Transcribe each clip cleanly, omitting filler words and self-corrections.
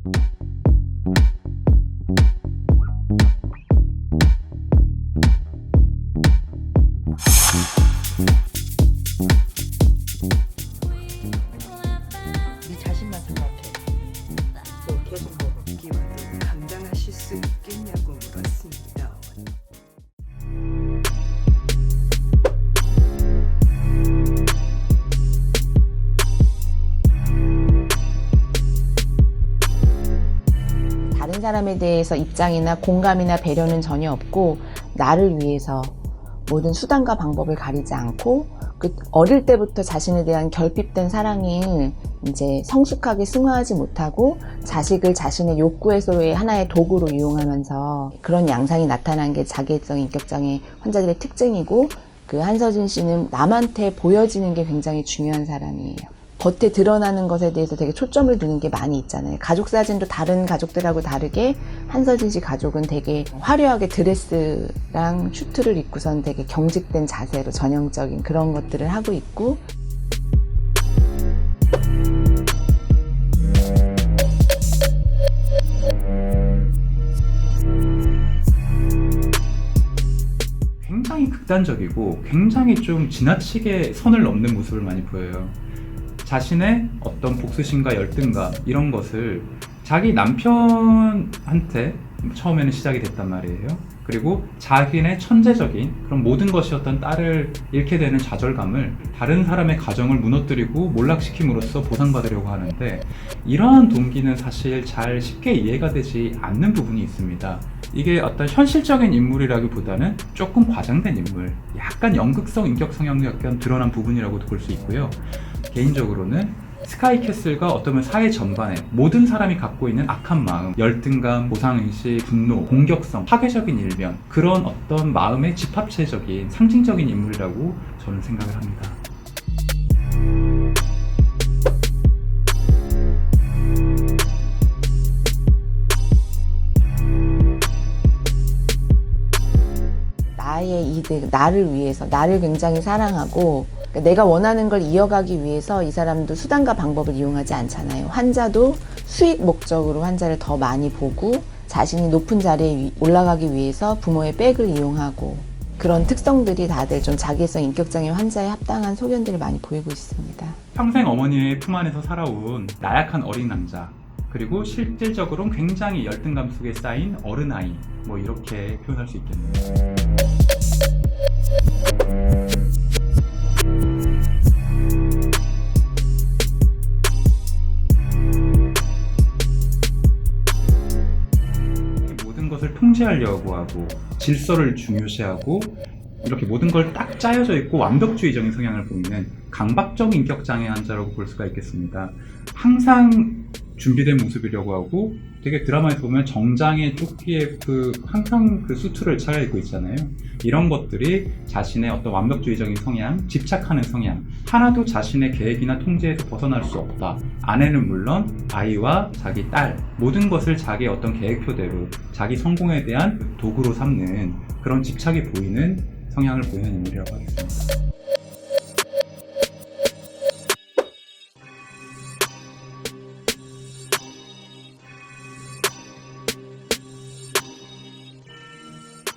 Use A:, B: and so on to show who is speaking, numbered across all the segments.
A: 네 자신만 생각해. 또 계속 보고.
B: 기와도 감당하실 수 있겠냐고 물었습니다.
C: 다른 사람에 대해서 입장이나 공감이나 배려는 전혀 없고 나를 위해서 모든 수단과 방법을 가리지 않고 그 어릴 때부터 자신에 대한 결핍된 사랑을 이제 성숙하게 승화하지 못하고 자식을 자신의 욕구 해소의 하나의 도구로 이용하면서 그런 양상이 나타난 게 자기애성 인격장애 환자들의 특징이고, 그 한서진 씨는 남한테 보여지는 게 굉장히 중요한 사람이에요. 겉에 드러나는 것에 대해서 되게 초점을 두는 게 많이 있잖아요. 가족 사진도 다른 가족들하고 다르게 한서진 씨 가족은 되게 화려하게 드레스랑 슈트를 입고선 되게 경직된 자세로 전형적인 그런 것들을 하고 있고,
D: 굉장히 극단적이고 굉장히 좀 지나치게 선을 넘는 모습을 많이 보여요. 자신의 어떤 복수심과 열등감 이런 것을 자기 남편한테 처음에는 시작이 됐단 말이에요. 그리고 자기네 천재적인 그런 모든 것이었던 딸을 잃게 되는 좌절감을 다른 사람의 가정을 무너뜨리고 몰락시킴으로써 보상받으려고 하는데, 이러한 동기는 사실 잘 쉽게 이해가 되지 않는 부분이 있습니다. 이게 어떤 현실적인 인물이라기보다는 조금 과장된 인물, 약간 연극성 인격 성향이 약간 드러난 부분이라고도 볼 수 있고요. 개인적으로는 스카이캐슬과 어쩌면 사회 전반에 모든 사람이 갖고 있는 악한 마음, 열등감, 보상의식, 분노, 공격성, 파괴적인 일면, 그런 어떤 마음의 집합체적인 상징적인 인물이라고 저는 생각을 합니다.
C: 나의 이득, 나를 위해서, 나를 굉장히 사랑하고, 내가 원하는 걸 이어가기 위해서 이 사람도 수단과 방법을 이용하지 않잖아요. 환자도 수익 목적으로 환자를 더 많이 보고 자신이 높은 자리에 올라가기 위해서 부모의 백을 이용하고, 그런 특성들이 다들 좀 자기애성 인격장애 환자에 합당한 소견들을 많이 보이고 있습니다.
D: 평생 어머니의 품 안에서 살아온 나약한 어린 남자, 그리고 실질적으로는 굉장히 열등감 속에 쌓인 어른아이, 뭐 이렇게 표현할 수 있겠네요. 모든 것을 통제하려고 하고 질서를 중요시하고 이렇게 모든 걸 딱 짜여져 있고 완벽주의적인 성향을 보이는 강박적 인격장애 환자라고 볼 수가 있겠습니다. 항상 준비된 모습이려고 하고, 되게 드라마에서 보면 정장에 조끼에 항상 그 수트를 차려입고 있잖아요. 이런 것들이 자신의 어떤 완벽주의적인 성향, 집착하는 성향, 하나도 자신의 계획이나 통제에서 벗어날 수 없다. 아내는 물론 아이와 자기 딸, 모든 것을 자기의 어떤 계획표대로 자기 성공에 대한 도구로 삼는 그런 집착이 보이는 성향을 보이는 인물이라고 하겠습니다.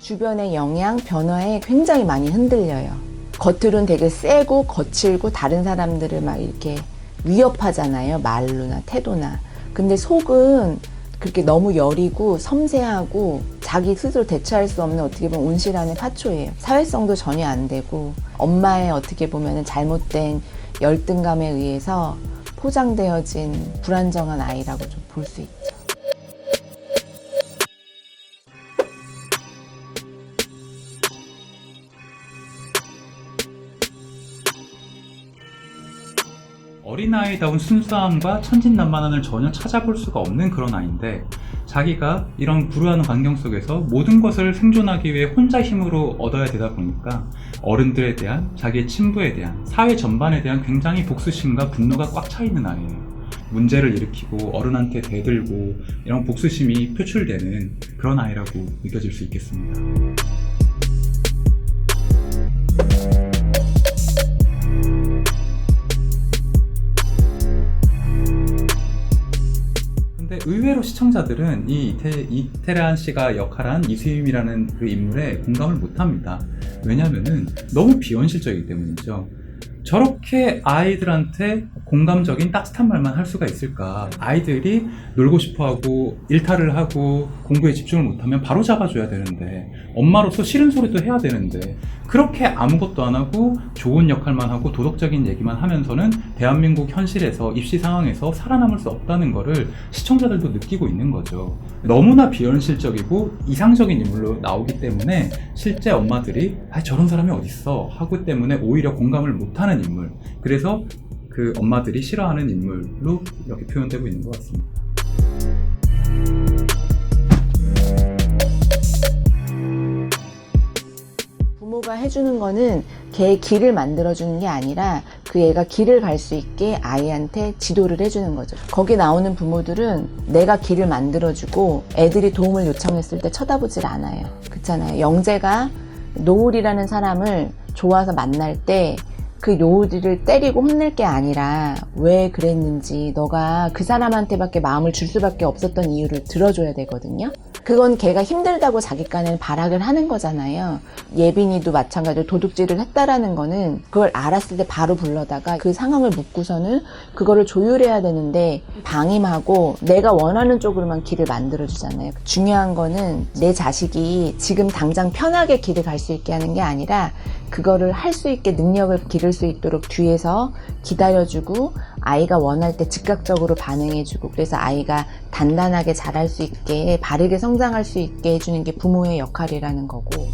C: 주변의 영향, 변화에 굉장히 많이 흔들려요. 겉으로는 되게 세고 거칠고 다른 사람들을 막 이렇게 위협하잖아요. 말로나 태도나. 근데 속은 그렇게 너무 여리고 섬세하고 자기 스스로 대처할 수 없는 어떻게 보면 온실안의 파초예요. 사회성도 전혀 안 되고 엄마의 어떻게 보면 잘못된 열등감에 의해서 포장되어진 불안정한 아이라고 좀 볼 수 있죠.
D: 어린아이다운 순수함과 천진난만함을 전혀 찾아볼 수가 없는 그런 아이인데, 자기가 이런 불우한 환경 속에서 모든 것을 생존하기 위해 혼자 힘으로 얻어야 되다 보니까 어른들에 대한, 자기의 친부에 대한, 사회 전반에 대한 굉장히 복수심과 분노가 꽉 차 있는 아이예요. 문제를 일으키고 어른한테 대들고 이런 복수심이 표출되는 그런 아이라고 느껴질 수 있겠습니다. 근데 의외로 시청자들은 이 이태란 씨가 역할한 이수임이라는 그 인물에 공감을 못합니다. 왜냐하면은 너무 비현실적이기 때문이죠. 저렇게 아이들한테 공감적인 따뜻한 말만 할 수가 있을까? 아이들이 놀고 싶어하고 일탈을 하고 공부에 집중을 못하면 바로 잡아줘야 되는데, 엄마로서 싫은 소리도 해야 되는데, 그렇게 아무것도 안 하고 좋은 역할만 하고 도덕적인 얘기만 하면서는 대한민국 현실에서 입시 상황에서 살아남을 수 없다는 거를 시청자들도 느끼고 있는 거죠. 너무나 비현실적이고 이상적인 인물로 나오기 때문에 실제 엄마들이 저런 사람이 어딨어 하고 때문에 오히려 공감을 못하는 인물, 그래서 그 엄마들이 싫어하는 인물로 이렇게 표현되고 있는 것 같습니다.
C: 부모가 해주는 거는 걔의 길을 만들어주는 게 아니라 그 애가 길을 갈 수 있게 아이한테 지도를 해주는 거죠. 거기 나오는 부모들은 내가 길을 만들어주고 애들이 도움을 요청했을 때 쳐다보질 않아요. 그렇잖아요. 영재가 노을이라는 사람을 좋아서 만날 때 그 노을이를 때리고 혼낼 게 아니라 왜 그랬는지 너가 그 사람한테밖에 마음을 줄 수밖에 없었던 이유를 들어줘야 되거든요. 그건 걔가 힘들다고 자기간에 발악을 하는 거잖아요. 예빈이도 마찬가지로 도둑질을 했다라는 거는 그걸 알았을 때 바로 불러다가 그 상황을 묻고서는 그거를 조율해야 되는데 방임하고 내가 원하는 쪽으로만 길을 만들어주잖아요. 중요한 거는 내 자식이 지금 당장 편하게 길을 갈 수 있게 하는 게 아니라 그거를 할 수 있게 능력을 기를 수 있도록 뒤에서 기다려주고 아이가 원할 때 즉각적으로 반응해주고, 그래서 아이가 단단하게 자랄 수 있게 바르게 성장할 수 있게 해주는 게 부모의 역할이라는 거고.